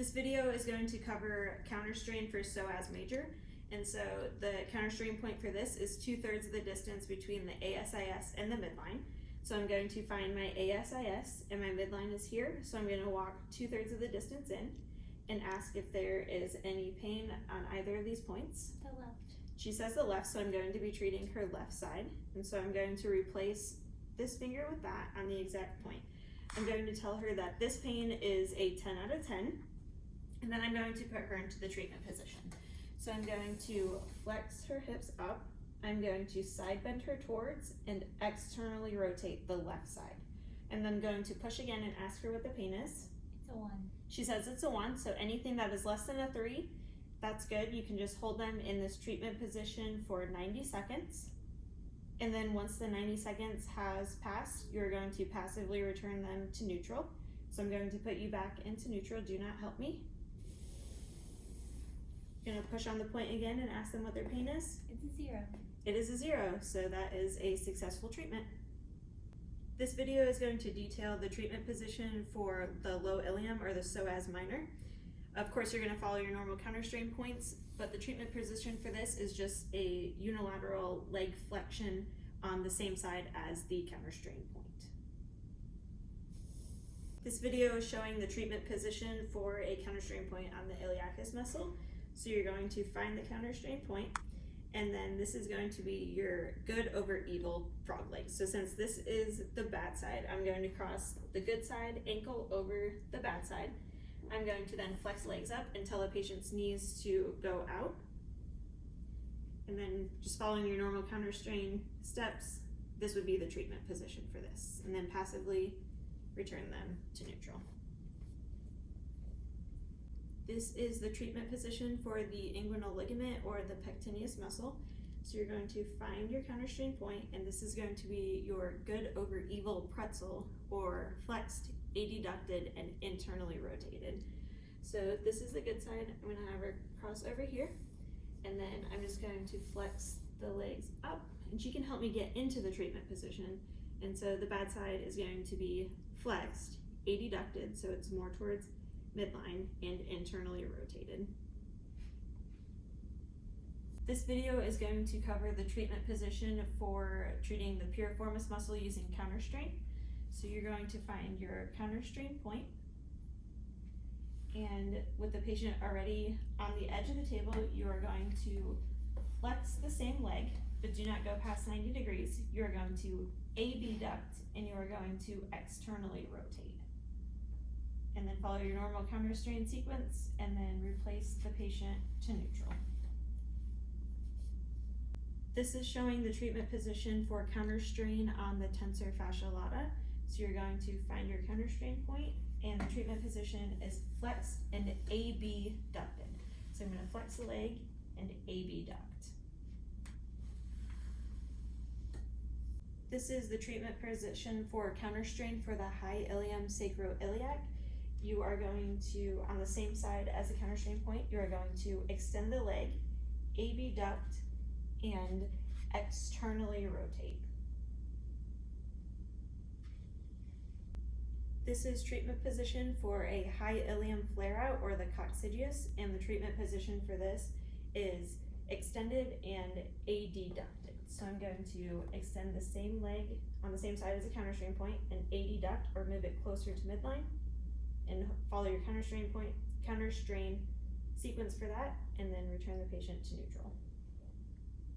This video is going to cover counterstrain for psoas major, and so the counterstrain point for this is 2/3 of the distance between the ASIS and the midline. So I'm going to find my ASIS and my midline is here, so I'm going to walk 2/3 of the distance in and ask if there is any pain on either of these points. The left. She says the left, so I'm going to be treating her left side, and so I'm going to replace this finger with that on the exact point. I'm going to tell her that this pain is a 10 out of 10, and then I'm going to put her into the treatment position. So I'm going to flex her hips up, I'm going to side bend her towards and externally rotate the left side. And then I'm going to push again and ask her what the pain is. It's a 1. She says it's a 1, so anything that is less than a 3, that's good. You can just hold them in this treatment position for 90 seconds. And then once the 90 seconds has passed, you're going to passively return them to neutral. So I'm going to put you back into neutral. Do not help me. Going to push on the point again and ask them what their pain is. It's a 0. It is a 0, so that is a successful treatment. This video is going to detail the treatment position for the low ilium or the psoas minor. Of course, you're going to follow your normal counterstrain points, but the treatment position for this is just a unilateral leg flexion on the same side as the counterstrain point. This video is showing the treatment position for a counterstrain point on the iliacus muscle. So you're going to find the counterstrain point, and then this is going to be your good over evil frog leg. So since this is the bad side, I'm going to cross the good side ankle over the bad side. I'm going to then flex legs up and tell the patient's knees to go out. And then just following your normal counterstrain steps, this would be the treatment position for this. And then passively return them to neutral. This is the treatment position for the inguinal ligament or the pectineus muscle. So you're going to find your counterstrain point, and this is going to be your good over evil pretzel, or flexed, adducted, and internally rotated. So this is the good side. I'm going to have her cross over here, and then I'm just going to flex the legs up, and she can help me get into the treatment position. And so the bad side is going to be flexed, adducted, so it's more towards midline, and internally rotated. This video is going to cover the treatment position for treating the piriformis muscle using counterstrain. So you're going to find your counterstrain point, and with the patient already on the edge of the table, you are going to flex the same leg, but do not go past 90 degrees. You're going to abduct, and you are going to externally rotate. And then follow your normal counterstrain sequence, and then replace the patient to neutral. This is showing the treatment position for counterstrain on the tensor fascia lata. So you're going to find your counterstrain point, and the treatment position is flexed and abducted. So I'm going to flex the leg and abduct. This is the treatment position for counterstrain for the high ilium sacroiliac. You are going to, on the same side as the counterstrain point, you are going to extend the leg, abduct, and externally rotate. This is treatment position for a high ilium flare-out or the coccygeus, and the treatment position for this is extended and adducted. So I'm going to extend the same leg on the same side as the counterstrain point and adduct, or move it closer to midline, and follow your counterstrain point, counterstrain sequence for that, and then return the patient to neutral.